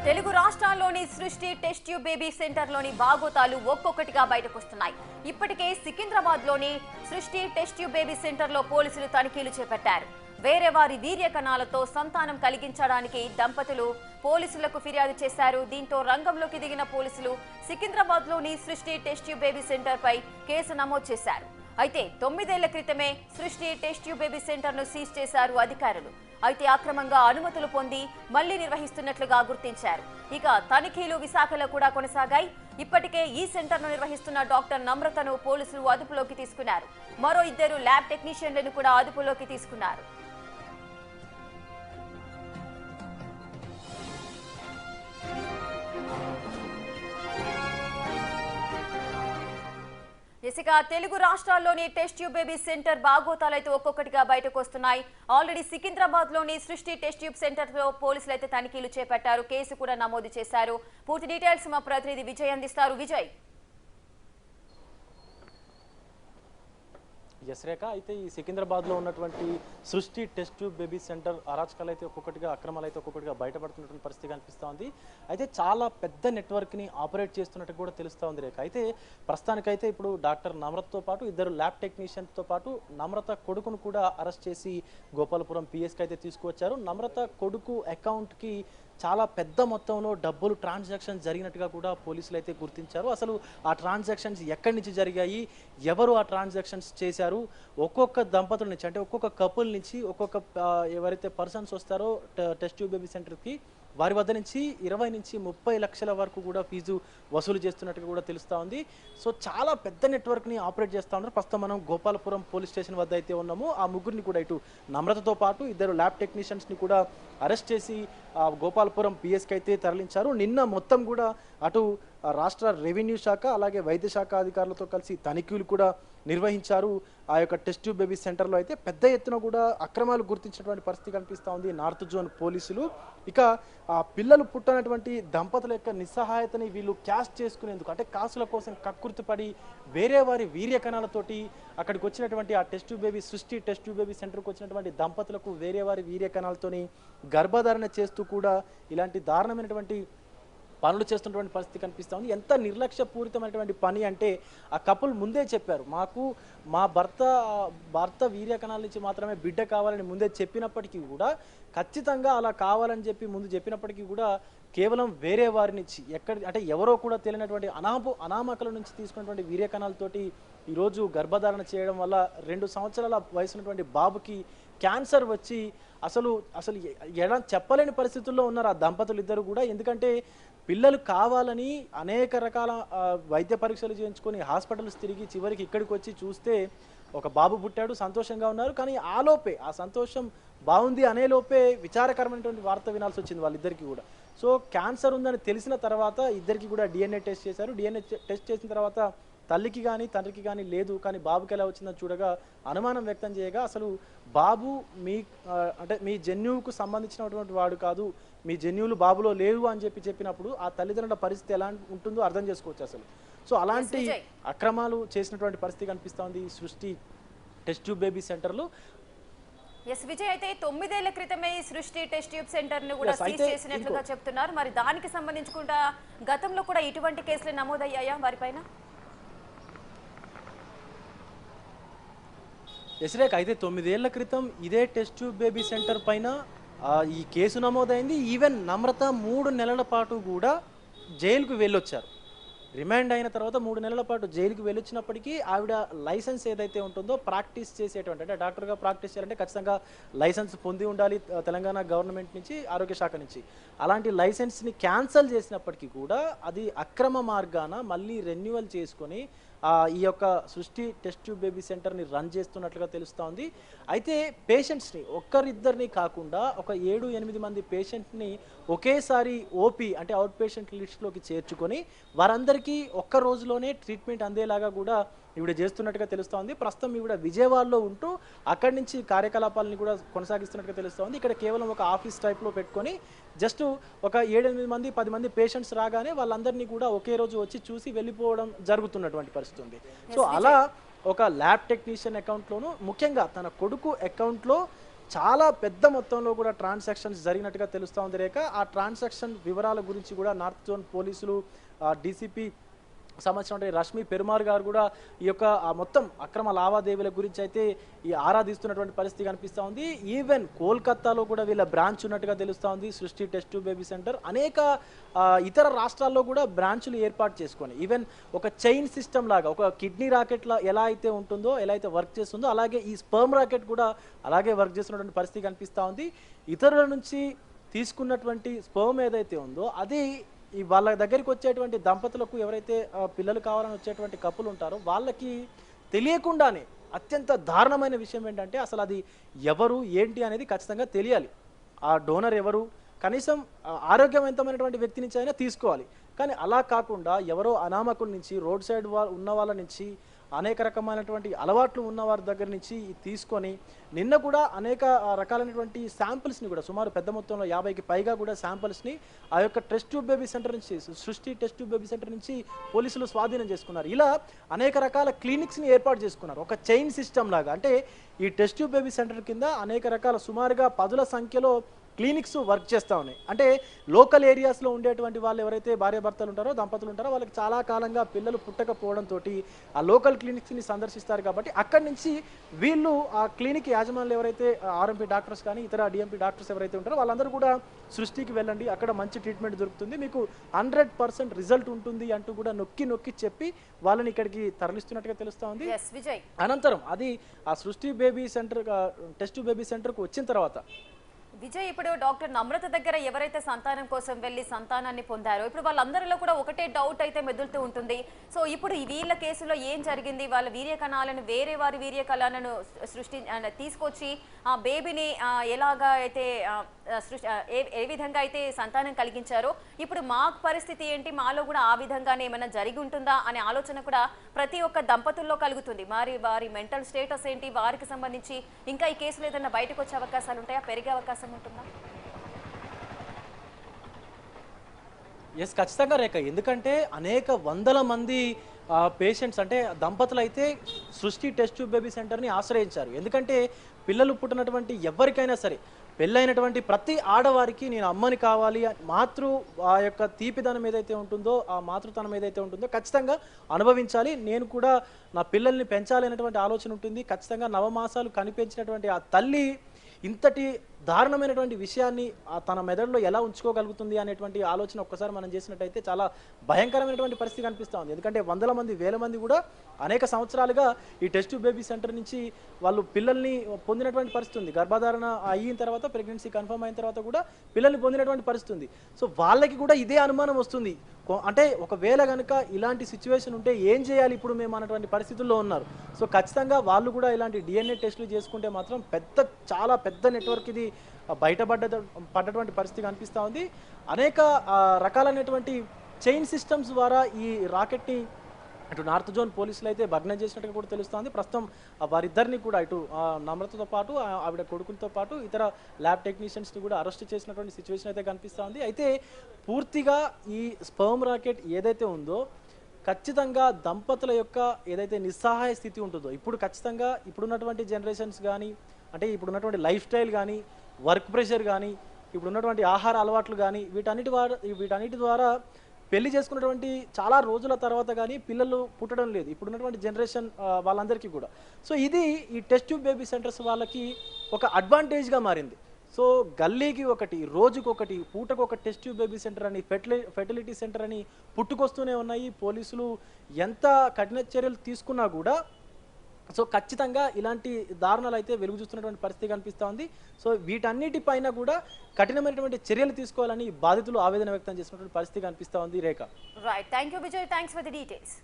తెలుగు రాష్ట్రాల్లోని సృష్టి test tube baby సెంటర్లోని బాగోతాలు ఒక్కొక్కటిగా బయటకొస్తున్నాయి. ఇప్పటికే సికింద్రాబాద్లోని సృష్టి టెస్ట్ ట్యూబ్ బేబీ సెంటర్లో పోలీసులు తనిఖీలు చేపట్టారు. వేరే వారి వీర్య కణాలతో సంతానం కలిగించడానికి దంపతులు పోలీసులకు ఫిర్యాదు చేశారు. దీంతో రంగంలోకి దిగిన పోలీసులు సికింద్రాబాద్లోని సృష్టి టెస్ట్ ట్యూబ్ బేబీ సెంటర్పై కేసు నమోదు చేశారు. అయితే 9 ఏళ్ల క్రితమే సృష్టి టెస్ట్ ట్యూబ్ బేబీ సెంటర్ను సీజ్ చేశారు అధికారులు. అయితే అక్రమంగా అనుమతులు పొంది మళ్లీ నిర్వహిస్తున్నట్లుగా గుర్తించారు. ఇక తనిఖీలు విశాఖలో కూడా కొనసాగాయి. ఇప్పటికే ఈ సెంటర్ను నిర్వహిస్తున్న డాక్టర్ నమ్రతను పోలీసులు అదుపులోకి తీసుకున్నారు. మరో 2 ల్యాబ్ టెక్నీషియన్లను కూడా అదుపులోకి తీసుకున్నారు. ఇక తెలుగు రాష్ట్రాల్లోని టెస్ట్ ట్యూబ్ బేబీ సెంటర్ బాగోతాలైతే ఒక్కొక్కటిగా బయటకు వస్తున్నాయి. ఆల్రెడీ సికింద్రాబాద్ లోని సృష్టి టెస్ట్ ట్యూబ్ సెంటర్ లో పోలీసులు అయితే తనిఖీలు చేపట్టారు. కేసు కూడా నమోదు చేశారు. పూర్తి డీటెయిల్స్ మా ప్రతినిధి విజయ్ అందిస్తారు. విజయ్. రేఖ, అయితే ఈ సికింద్రాబాద్లో ఉన్నటువంటి సృష్టి టెస్ట్ ట్యూబ్ బేబీ సెంటర్ అరాచకాలు అయితే ఒక్కొక్కటిగా అక్రమాలు అయితే ఒక్కొక్కటిగా బయటపడుతున్నటువంటి పరిస్థితి కనిపిస్తూ ఉంది. అయితే చాలా పెద్ద నెట్వర్క్ని ఆపరేట్ చేస్తున్నట్టు కూడా తెలుస్తూ ఉంది రేఖ. అయితే ప్రస్తుతానికైతే ఇప్పుడు డాక్టర్ నమ్రతతో పాటు 2 ల్యాబ్ టెక్నీషియన్తో పాటు నమ్రత కొడుకును కూడా అరెస్ట్ చేసి గోపాలపురం పిఎస్కి అయితే తీసుకువచ్చారు. నమ్రత కొడుకు అకౌంట్కి చాలా పెద్ద మొత్తంలో డబ్బులు ట్రాన్సాక్షన్ జరిగినట్టుగా కూడా పోలీసులు అయితే గుర్తించారు. అసలు ఆ ట్రాన్సాక్షన్స్ ఎక్కడి నుంచి జరిగాయి, ఎవరు ఆ ట్రాన్సాక్షన్స్ చేశారు, ఒక్కొక్క దంపతుల నుంచి అంటే ఒక్కొక్క కపుల్ నుంచి ఒక్కొక్క ఎవరైతే పర్సన్స్ వస్తారో టెస్ట్ ట్యూబ్ బేబీ సెంటర్కి వారి వద్ద నుంచి 20 నుంచి 30 లక్షల వరకు కూడా ఫీజు వసూలు చేస్తున్నట్టుగా కూడా తెలుస్తూ ఉంది. సో చాలా పెద్ద నెట్వర్క్ని ఆపరేట్ చేస్తూ ఉన్నారు. ప్రస్తుతం మనం గోపాలపురం పోలీస్ స్టేషన్ వద్ద అయితే ఉన్నాము. ఆ ముగ్గురిని కూడా ఇటు నమ్రతతో పాటు 2 ల్యాబ్ టెక్నీషియన్స్ని కూడా అరెస్ట్ చేసి గోపాలపురం పిఎస్కి అయితే తరలించారు. నిన్న మొత్తం కూడా అటు రాష్ట్ర రెవెన్యూ శాఖ అలాగే వైద్య శాఖ అధికారులతో కలిసి తనిఖీలు కూడా నిర్వహించారు. ఆ యొక్క టెస్ట్ ట్యూబ్ బేబీ సెంటర్లో అయితే పెద్ద ఎత్తున కూడా అక్రమాలు గుర్తించినటువంటి పరిస్థితి కనిపిస్తూ ఉంది నార్త్ జోన్ పోలీసులు. ఇక ఆ పిల్లలు పుట్టనటువంటి దంపతుల యొక్క నిస్సహాయతని వీళ్ళు క్యాష్ చేసుకునేందుకు అంటే కాసుల కోసం కక్కుర్తిపడి వేరే వారి వీర్య కణాలతోటి అక్కడికి వచ్చినటువంటి ఆ టెస్ట్ ట్యూబ్ బేబీ సృష్టి టెస్ట్ ట్యూబ్ బేబీ సెంటర్కి వచ్చినటువంటి దంపతులకు వేరే వారి వీర్య కణాలతోని గర్భధారణ చేస్తూ కూడా ఇలాంటి దారుణమైనటువంటి పనులు చేస్తున్నటువంటి పరిస్థితి కనిపిస్తూ ఉంది. ఎంత నిర్లక్ష్యపూరితమైనటువంటి పని అంటే ఆ కపుల్ ముందే చెప్పారు, మాకు మా భర్త వీర్య కణాల నుంచి మాత్రమే బిడ్డ కావాలని ముందే చెప్పినప్పటికీ కూడా ఖచ్చితంగా అలా కావాలని చెప్పి ముందు చెప్పినప్పటికీ కూడా కేవలం వేరే వారి నుంచి అంటే ఎవరో కూడా తెలియనటువంటి అనామకుల నుంచి తీసుకున్నటువంటి వీర్య కణాలతోటి ఈరోజు గర్భధారణ చేయడం వల్ల 2 సంవత్సరాల వయసున్నటువంటి బాబుకి క్యాన్సర్ వచ్చి అసలు ఎలా చెప్పలేని పరిస్థితుల్లో ఉన్నారు ఆ దంపతులు ఇద్దరు కూడా. ఎందుకంటే పిల్లలు కావాలని అనేక రకాల వైద్య పరీక్షలు చేయించుకొని హాస్పిటల్స్ తిరిగి చివరికి ఇక్కడికి వచ్చి చూస్తే ఒక బాబు పుట్టాడు, సంతోషంగా ఉన్నారు. కానీ ఆ సంతోషం బాగుంది అనే లోపే విచారకరమైనటువంటి వార్త వినాల్సి వచ్చింది వాళ్ళిద్దరికీ కూడా. సో క్యాన్సర్ ఉందని తెలిసిన తర్వాత ఇద్దరికి కూడా డిఎన్ఏ టెస్ట్ చేశారు. డిఎన్ఏ టెస్ట్ చేసిన తర్వాత తల్లికి కానీ తండ్రికి కానీ లేదు, కానీ బాబుకి ఎలా వచ్చిందని చూడగా అనుమానం వ్యక్తం చేయగా అసలు బాబు మీ జన్యువుకు సంబంధించినటువంటి వాడు కాదు, మీ జన్యువులు బాబులో లేవు అని చెప్పినప్పుడు ఆ తల్లిదండ్రుల పరిస్థితి ఎలా ఉంటుందో అర్థం చేసుకోవచ్చు అసలు. సో అలాంటి అక్రమాలు చేసినటువంటి పరిస్థితి కనిపిస్తోంది సృష్టి టెస్ట్ ట్యూబ్ బేబీ సెంటర్లో. విజయ్, అయితే 9 ఏళ్ల క్రితమే సృష్టి టెస్ట్ ట్యూబ్ సెంటర్ ను కూడా సీజ్ చేసినట్లుగా చెప్తున్నారు. మరి దానికి సంబంధించుకుంటా గతంలో కూడా ఇటువంటి కేసులు నమోదయ్యాయా వారిపైన? రేఖ, అయితే 9 ఏళ్ల క్రితం ఇదే టెస్ట్ ట్యూబ్ బేబీ సెంటర్ పైన ఈ కేసు నమోదైంది. ఈవెన్ నమ్రత 3 నెలల పాటు కూడా జైలుకు వెళ్ళొచ్చారు. రిమాండ్ అయిన తర్వాత 3 నెలల పాటు జైలుకి వెళ్ళొచ్చినప్పటికీ ఆవిడ లైసెన్స్ ఏదైతే ఉంటుందో ప్రాక్టీస్ చేసేటువంటి అంటే డాక్టర్గా ప్రాక్టీస్ చేయాలంటే ఖచ్చితంగా లైసెన్స్ పొంది ఉండాలి తెలంగాణ గవర్నమెంట్ నుంచి, ఆరోగ్య శాఖ నుంచి. అలాంటి లైసెన్స్ని క్యాన్సల్ చేసినప్పటికీ కూడా అది అక్రమ మార్గాన మళ్ళీ రెన్యువల్ చేసుకొని ఈ యొక్క సృష్టి టెస్ట్ ట్యూబ్ బేబీ సెంటర్ని రన్ చేస్తున్నట్లుగా తెలుస్తూ ఉంది. అయితే పేషెంట్స్ని ఒక్కరిద్దరిని కాకుండా ఒక 7-8 మంది పేషెంట్ని ఒకేసారి ఓపీ అంటే అవుట్ పేషెంట్ లిస్ట్లోకి చేర్చుకొని వారందరికీ ఒక్క రోజులోనే ట్రీట్మెంట్ అందేలాగా కూడా ఈవిడ చేస్తున్నట్టుగా తెలుస్తోంది. ప్రస్తుతం ఈవిడ విజయవాడలో ఉంటూ అక్కడి నుంచి కార్యకలాపాలను కూడా కొనసాగిస్తున్నట్టుగా తెలుస్తోంది. ఇక్కడ కేవలం ఒక ఆఫీస్ టైప్లో పెట్టుకొని జస్ట్ ఒక 7-8 మంది 10 మంది పేషెంట్స్ రాగానే వాళ్ళందరినీ కూడా ఒకే రోజు వచ్చి చూసి వెళ్ళిపోవడం జరుగుతున్నటువంటి పరిస్థితి ఉంది. సో అలా ఒక ల్యాబ్ టెక్నీషియన్ అకౌంట్లోను ముఖ్యంగా తన కొడుకు అకౌంట్లో చాలా పెద్ద మొత్తంలో కూడా ట్రాన్సాక్షన్స్ జరిగినట్టుగా తెలుస్తూ ఉంది రేఖ. ఆ ట్రాన్సాక్షన్ వివరాల గురించి కూడా నార్త్ జోన్ పోలీసులు డీసీపీ సంబంధించిన రష్మి పెరుమార్ గారు కూడా ఈ యొక్క మొత్తం అక్రమ లావాదేవీల గురించి అయితే ఈ ఆరాధిస్తున్నటువంటి పరిస్థితి కనిపిస్తూ ఉంది. ఈవెన్ కోల్కతాలో కూడా వీళ్ళ బ్రాంచ్ ఉన్నట్టుగా తెలుస్తూ ఉంది. సృష్టి టెస్ట్ ట్యూబ్ బేబీ సెంటర్ అనేక ఇతర రాష్ట్రాల్లో కూడా బ్రాంచులు ఏర్పాటు చేసుకొని ఈవెన్ ఒక చైన్ సిస్టమ్ లాగా ఒక కిడ్నీ రాకెట్లా ఎలా అయితే ఉంటుందో, ఎలా అయితే వర్క్ చేస్తుందో అలాగే ఈ స్పర్మ్ రాకెట్ కూడా అలాగే వర్క్ చేస్తున్నటువంటి పరిస్థితి కనిపిస్తూ ఉంది. ఇతరుల నుంచి తీసుకున్నటువంటి స్పర్మ్ ఏదైతే ఉందో అది ఈ వాళ్ళ దగ్గరికి వచ్చేటువంటి దంపతులకు ఎవరైతే పిల్లలు కావాలని వచ్చేటువంటి కప్పులు ఉంటారో వాళ్ళకి తెలియకుండానే అత్యంత దారుణమైన విషయం ఏంటంటే అసలు అది ఎవరు ఏంటి అనేది ఖచ్చితంగా తెలియాలి. ఆ డోనర్ ఎవరు, కనీసం ఆరోగ్యవంతమైనటువంటి వ్యక్తి నుంచి అయినా తీసుకోవాలి. కానీ అలా కాకుండా ఎవరో అనామకుల నుంచి, రోడ్ సైడ్ ఉన్న వాళ్ళ నుంచి, అనేక రకమైనటువంటి అలవాట్లు ఉన్న వారి దగ్గర నుంచి తీసుకొని నిన్న కూడా అనేక రకాలైనటువంటి శాంపిల్స్ని కూడా సుమారు పెద్ద మొత్తంలో 50కి పైగా కూడా శాంపిల్స్ని ఆ యొక్క టెస్ట్ ట్యూబ్ బేబీ సెంటర్ నుంచి, సృష్టి టెస్ట్ ట్యూబ్ బేబీ సెంటర్ నుంచి పోలీసులు స్వాధీనం చేసుకున్నారు. ఇలా అనేక రకాల క్లినిక్స్ని ఏర్పాటు చేసుకున్నారు ఒక చైన్ సిస్టమ్ లాగా. అంటే ఈ టెస్ట్ ట్యూబ్ బేబీ సెంటర్ కింద అనేక రకాల సుమారుగా 10ల సంఖ్యలో క్లినిక్స్ వర్క్ చేస్తూ ఉన్నాయి. అంటే లోకల్ ఏరియాస్లో ఉండేటువంటి వాళ్ళు ఎవరైతే భార్యాభర్తలు ఉంటారో, దంపతులు ఉంటారో వాళ్ళకి చాలా కాలంగా పిల్లలు పుట్టకపోవడంతో ఆ లోకల్ క్లినిక్స్ని సందర్శిస్తారు. కాబట్టి అక్కడి నుంచి వీళ్ళు ఆ క్లినిక్ యాజమానులు ఎవరైతే ఆర్ఎంపీ డాక్టర్స్ కానీ ఇతర డిఎంపీ డాక్టర్స్ ఎవరైతే ఉంటారో వాళ్ళందరూ కూడా సృష్టికి వెళ్ళండి, అక్కడ మంచి ట్రీట్మెంట్ దొరుకుతుంది, మీకు 100% రిజల్ట్ ఉంటుంది అంటూ కూడా నొక్కి నొక్కి చెప్పి వాళ్ళని ఇక్కడికి తరలిస్తున్నట్టుగా తెలుస్తూ ఉంది. అనంతరం అది ఆ సృష్టి బేబీ సెంటర్ టెస్ట్ బేబీ సెంటర్కు వచ్చిన తర్వాత విజయ్, ఇప్పుడు డాక్టర్ నమ్రత దగ్గర ఎవరైతే సంతానం కోసం వెళ్ళి సంతానాన్ని పొందారో ఇప్పుడు వాళ్ళందరిలో కూడా ఒకటే డౌట్ అయితే మెదులుతూ ఉంటుంది. సో ఇప్పుడు వీళ్ళ కేసులో ఏం జరిగింది, వాళ్ళ వీర్య కణాలను వేరే వారి వీర్య కణాలను తీసుకొచ్చి ఆ బేబీని ఎలాగా అయితే ఏ విధంగా అయితే సంతానం కలిగించారో ఇప్పుడు మా పరిస్థితి ఏంటి, మాలో కూడా ఆ విధంగానే ఏమైనా జరిగి ఉంటుందా అనే ఆలోచన కూడా ప్రతి ఒక్క దంపతుల్లో కలుగుతుంది. మరి వారి మెంటల్ స్టేటస్ ఏంటి, వారికి సంబంధించి ఇంకా ఈ కేసులో ఏదైనా బయటకు వచ్చే అవకాశాలు ఉంటాయా, పెరిగే అవకాశం ఉంటుందా? ఎస్, ఖచ్చితంగా రేఖ. ఎందుకంటే అనేక వందల మంది పేషెంట్స్ అంటే దంపతులు అయితే సృష్టి టెస్ట్ ట్యూబ్ బేబీ సెంటర్ని ఆశ్రయించారు. ఎందుకంటే పిల్లలు పుట్టినటువంటి ఎవరికైనా సరే, పెళ్ళైనటువంటి ప్రతి ఆడవారికి నేను అమ్మని కావాలి, ఆ యొక్క తీపిదనం ఏదైతే ఉంటుందో, ఆ మాతృతనం ఏదైతే ఉంటుందో ఖచ్చితంగా అనుభవించాలి, నేను కూడా నా పిల్లల్ని పెంచాలి అనేటువంటి ఆలోచన ఉంటుంది. ఖచ్చితంగా నవమాసాలు కనిపించినటువంటి ఆ తల్లి ఇంతటి దారుణమైనటువంటి విషయాన్ని తన మెదడులో ఎలా ఉంచుకోగలుగుతుంది అనేటువంటి ఆలోచన ఒక్కసారి మనం చేసినట్టయితే చాలా భయంకరమైనటువంటి పరిస్థితి కనిపిస్తూ ఉంది. ఎందుకంటే వందల మంది, వేల మంది కూడా అనేక సంవత్సరాలుగా ఈ టెస్ట్ బేబీ సెంటర్ నుంచి వాళ్ళు పిల్లల్ని పొందినటువంటి పరిస్థితి ఉంది. గర్భధారణ అయిన తర్వాత, ప్రెగ్నెన్సీ కన్ఫర్మ్ అయిన తర్వాత కూడా పిల్లల్ని పొందినటువంటి పరిస్థితి ఉంది. సో వాళ్ళకి కూడా ఇదే అనుమానం వస్తుంది. అంటే ఒకవేళ కనుక ఇలాంటి సిచ్యువేషన్ ఉంటే ఏం చేయాలి ఇప్పుడు మేము అన్నటువంటి పరిస్థితుల్లో ఉన్నారు. సో ఖచ్చితంగా వాళ్ళు కూడా ఇలాంటి డిఎన్ఏ టెస్టులు చేసుకుంటే మాత్రం చాలా పెద్ద నెట్వర్క్ ఇది పడ్డటువంటి పరిస్థితి కనిపిస్తూ ఉంది. అనేక రకాలైనటువంటి చైన్ సిస్టమ్స్ ద్వారా ఈ రాకెట్ని ఇటు నార్త్ జోన్ పోలీసులు అయితే భగ్నం చేసినట్టుగా కూడా తెలుస్తుంది. ప్రస్తుతం వారిద్దరిని కూడా ఇటు నమ్రతతో పాటు ఆవిడ కొడుకులతో పాటు ఇతర ల్యాబ్ టెక్నీషియన్స్ని కూడా అరెస్ట్ చేసినటువంటి సిచ్యువేషన్ అయితే కనిపిస్తుంది. అయితే పూర్తిగా ఈ స్పర్మ్ రాకెట్ ఏదైతే ఉందో ఖచ్చితంగా దంపతుల యొక్క ఏదైతే నిస్సహాయ స్థితి ఉంటుందో, ఇప్పుడు ఖచ్చితంగా ఇప్పుడున్నటువంటి జనరేషన్స్ కానీ, అంటే ఇప్పుడున్నటువంటి లైఫ్ స్టైల్ కానీ, వర్క్ ప్రెషర్ కానీ, ఇప్పుడున్నటువంటి ఆహార అలవాట్లు కానీ, వీటన్నిటి ద్వారా పెళ్లి చేసుకున్నటువంటి చాలా రోజుల తర్వాత కానీ పిల్లలు పుట్టడం లేదు ఇప్పుడున్నటువంటి జనరేషన్ వాళ్ళందరికీ కూడా. సో ఇది ఈ టెస్ట్ ట్యూబ్ బేబీ సెంటర్స్ వాళ్ళకి ఒక అడ్వాంటేజ్గా మారింది. సో గల్లీకి ఒకటి, రోజుకి ఒకటి, పూటకు ఒక టెస్ట్ ట్యూబ్ బేబీ సెంటర్ అని, ఫెర్టిలిటీ సెంటర్ అని పుట్టుకొస్తూనే ఉన్నాయి. పోలీసులు ఎంత కఠిన చర్యలు తీసుకున్నా కూడా సో ఖచ్చితంగా ఇలాంటి దారుణాలు అయితే వెలుగు చూస్తున్నటువంటి పరిస్థితి కనిపిస్తూ ఉంది. సో వీటన్నిటిపైన కూడా కఠినమైనటువంటి చర్యలు తీసుకోవాలని బాధితులు ఆవేదన వ్యక్తం చేసినటువంటి పరిస్థితి కనిపిస్తూ ఉంది. Rekha, right, thank you Vijay, thanks for the details.